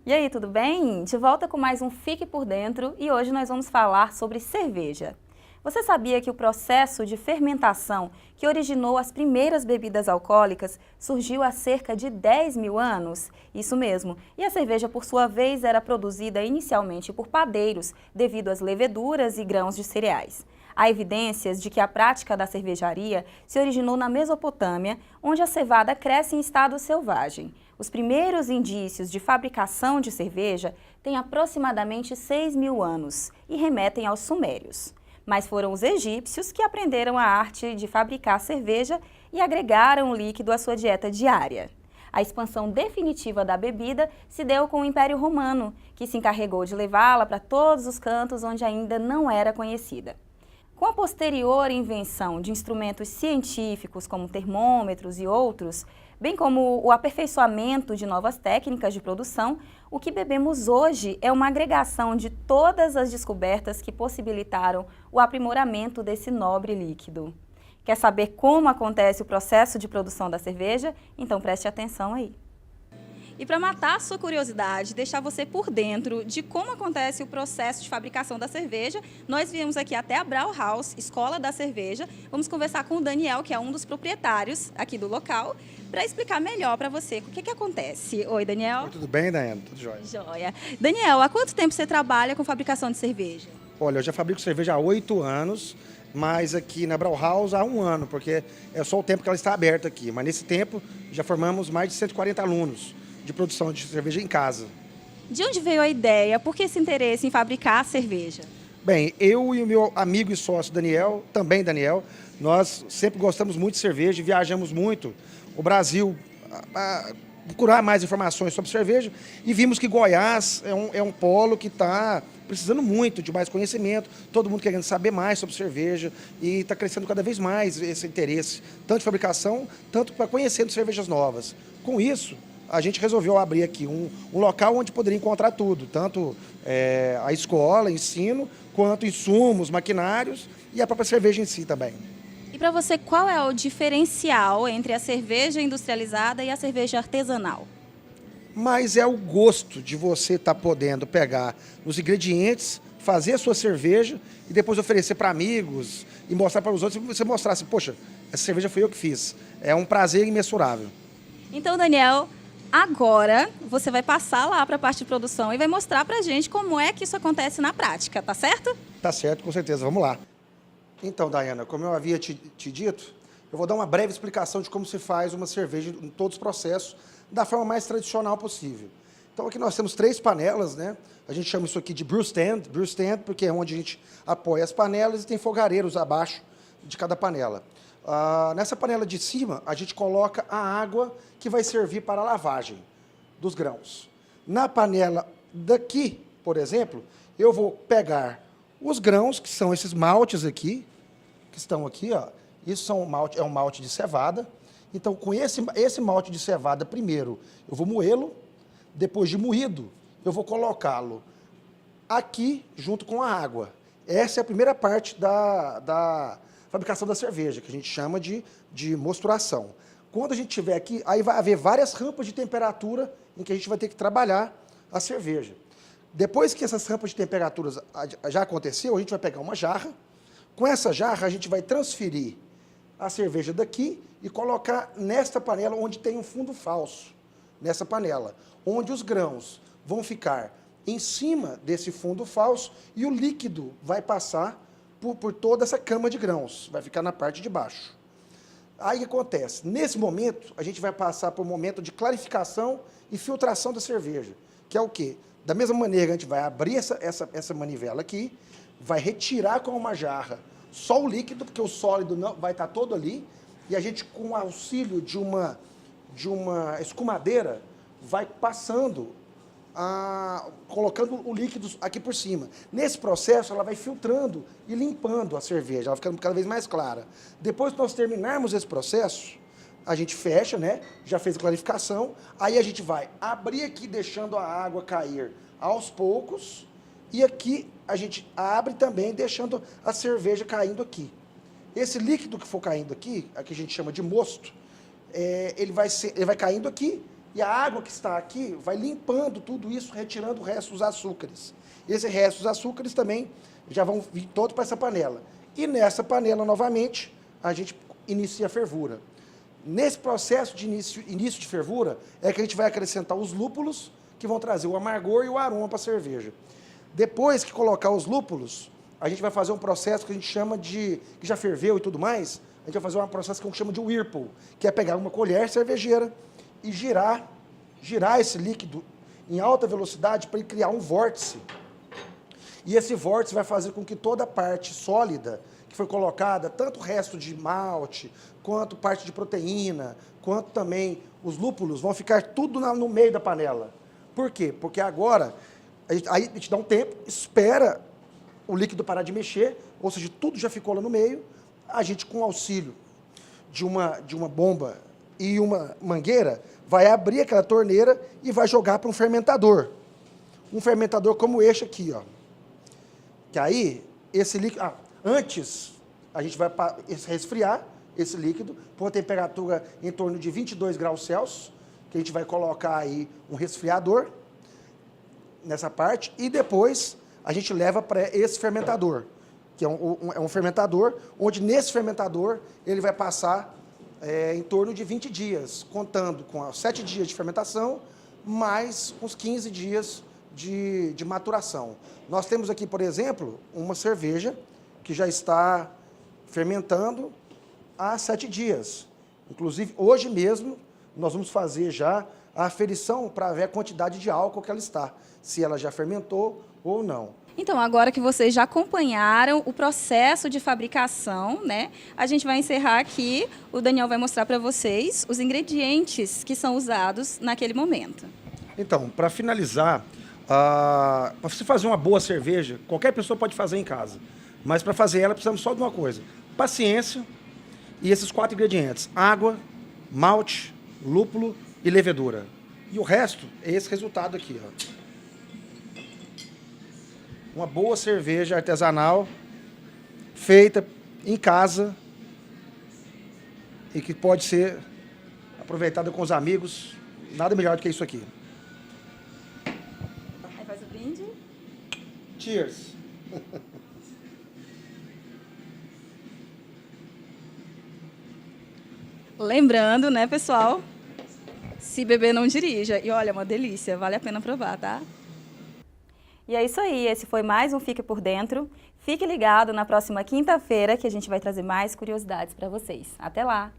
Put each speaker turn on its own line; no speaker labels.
E aí, tudo bem? De volta com mais um Fique por Dentro e hoje nós vamos falar sobre cerveja. Você sabia que o processo de fermentação que originou as primeiras bebidas alcoólicas surgiu há cerca de 10 mil anos? Isso mesmo. E a cerveja, por sua vez, era produzida inicialmente por padeiros devido às leveduras e grãos de cereais. Há evidências de que a prática da cervejaria se originou na Mesopotâmia, onde a cevada cresce em estado selvagem. Os primeiros indícios de fabricação de cerveja têm aproximadamente 6 mil anos e remetem aos sumérios. Mas foram os egípcios que aprenderam a arte de fabricar cerveja e agregaram o líquido à sua dieta diária. A expansão definitiva da bebida se deu com o Império Romano, que se encarregou de levá-la para todos os cantos onde ainda não era conhecida. Com a posterior invenção de instrumentos científicos como termômetros e outros, bem como o aperfeiçoamento de novas técnicas de produção, o que bebemos hoje é uma agregação de todas as descobertas que possibilitaram o aprimoramento desse nobre líquido. Quer saber como acontece o processo de produção da cerveja? Então preste atenção aí. E para matar a sua curiosidade, deixar você por dentro de como acontece o processo de fabricação da cerveja, nós viemos aqui até a Brauhaus, Escola da Cerveja. Vamos conversar com o Daniel, que é um dos proprietários aqui do local, para explicar melhor para você o que acontece. Oi, Daniel.
Oi, tudo bem, Daiane? Tudo jóia.
Joia. Daniel, há quanto tempo você trabalha com fabricação de cerveja?
Olha, eu já fabrico cerveja há 8 anos, mas aqui na Brauhaus há 1 ano, porque é só o tempo que ela está aberta aqui. Mas nesse tempo já formamos mais de 140 alunos de produção de cerveja em casa.
De onde veio a ideia? Por que esse interesse em fabricar cerveja?
Bem, eu e o meu amigo e sócio Daniel, também Daniel, nós sempre gostamos muito de cerveja, viajamos muito o Brasil a procurar mais informações sobre cerveja e vimos que Goiás é um polo que está precisando muito de mais conhecimento, todo mundo querendo saber mais sobre cerveja e está crescendo cada vez mais esse interesse, tanto de fabricação, tanto para conhecendo cervejas novas. Com isso, a gente resolveu abrir aqui um local onde poderia encontrar tudo, tanto a escola, ensino, quanto insumos, maquinários e a própria cerveja em si também.
E para você, qual é o diferencial entre a cerveja industrializada e a cerveja artesanal?
Mas é o gosto de você estar podendo pegar os ingredientes, fazer a sua cerveja e depois oferecer para amigos e mostrar para os outros, e você mostrar assim, poxa, essa cerveja foi eu que fiz. É um prazer imensurável.
Então, Daniel, agora você vai passar lá para a parte de produção e vai mostrar para a gente como é que isso acontece na prática, tá certo?
Tá certo, com certeza. Vamos lá. Então, Daiana, como eu havia te dito, eu vou dar uma breve explicação de como se faz uma cerveja em todos os processos, da forma mais tradicional possível. Então, aqui nós temos 3 panelas, né? A gente chama isso aqui de brew stand porque é onde a gente apoia as panelas e tem fogareiros abaixo de cada panela. Nessa panela de cima, a gente coloca a água que vai servir para a lavagem dos grãos. Na panela daqui, por exemplo, eu vou pegar os grãos, que são esses maltes aqui, que estão aqui, ó. Isso é um malte de cevada. Então, com esse malte de cevada, primeiro, eu vou moê-lo. Depois de moído, eu vou colocá-lo aqui, junto com a água. Essa é a primeira parte da fabricação da cerveja, que a gente chama de mosturação. Quando a gente tiver aqui, aí vai haver várias rampas de temperatura em que a gente vai ter que trabalhar a cerveja. Depois que essas rampas de temperaturas já aconteceu, a gente vai pegar uma jarra. Com essa jarra, a gente vai transferir a cerveja daqui e colocar nesta panela onde tem um fundo falso, nessa panela, onde os grãos vão ficar em cima desse fundo falso e o líquido vai passar por toda essa cama de grãos, vai ficar na parte de baixo. Aí o que acontece? Nesse momento, a gente vai passar por um momento de clarificação e filtração da cerveja, que é o quê? Da mesma maneira, a gente vai abrir essa manivela aqui, vai retirar com uma jarra só o líquido, porque o sólido não, vai estar todo ali, e a gente, com o auxílio de uma escumadeira, vai passando, colocando o líquido aqui por cima. Nesse processo, ela vai filtrando e limpando a cerveja, ela ficando cada vez mais clara. Depois que nós terminarmos esse processo, a gente fecha, né? Já fez a clarificação, aí a gente vai abrir aqui, deixando a água cair aos poucos, e aqui a gente abre também, deixando a cerveja caindo aqui. Esse líquido que for caindo aqui, a gente chama de mosto, ele vai caindo aqui, E a água que está aqui vai limpando tudo isso, retirando o resto dos açúcares. Esse resto dos açúcares também já vão vir todo para essa panela. E nessa panela, novamente, a gente inicia a fervura. Nesse processo de início de fervura, é que a gente vai acrescentar os lúpulos, que vão trazer o amargor e o aroma para a cerveja. Depois que colocar os lúpulos, a gente vai fazer um processo que a gente chama de, que já ferveu e tudo mais, a gente vai fazer um processo que a gente chama de whirlpool, que é pegar uma colher cervejeira e girar esse líquido em alta velocidade para ele criar um vórtice. E esse vórtice vai fazer com que toda a parte sólida que foi colocada, tanto o resto de malte, quanto parte de proteína, quanto também os lúpulos, vão ficar tudo no meio da panela. Por quê? Porque agora, aí a gente dá um tempo, espera o líquido parar de mexer, ou seja, tudo já ficou lá no meio, a gente, com o auxílio de uma bomba e uma mangueira, vai abrir aquela torneira e vai jogar para um fermentador. Um fermentador como este aqui, ó. Que aí, esse líquido... antes, a gente vai resfriar esse líquido por uma temperatura em torno de 22 graus Celsius, que a gente vai colocar aí um resfriador nessa parte, e depois a gente leva para esse fermentador, que é um fermentador, onde nesse fermentador ele vai passar em torno de 20 dias, contando com 7 dias de fermentação, mais uns 15 dias de maturação. Nós temos aqui, por exemplo, uma cerveja que já está fermentando há 7 dias. Inclusive, hoje mesmo, nós vamos fazer já a aferição para ver a quantidade de álcool que ela está, se ela já fermentou ou não.
Então, agora que vocês já acompanharam o processo de fabricação, né, a gente vai encerrar aqui, o Daniel vai mostrar para vocês os ingredientes que são usados naquele momento.
Então, para finalizar, para você fazer uma boa cerveja, qualquer pessoa pode fazer em casa, mas para fazer ela precisamos só de uma coisa: paciência e esses 4 ingredientes: água, malte, lúpulo e levedura. E o resto é esse resultado aqui, ó. Uma boa cerveja artesanal, feita em casa e que pode ser aproveitada com os amigos. Nada melhor do que isso aqui.
Aí faz o brinde.
Cheers!
Lembrando, né, pessoal, se beber não dirija. E olha, é uma delícia, vale a pena provar, tá? E é isso aí, esse foi mais um Fique por Dentro. Fique ligado na próxima quinta-feira que a gente vai trazer mais curiosidades para vocês. Até lá!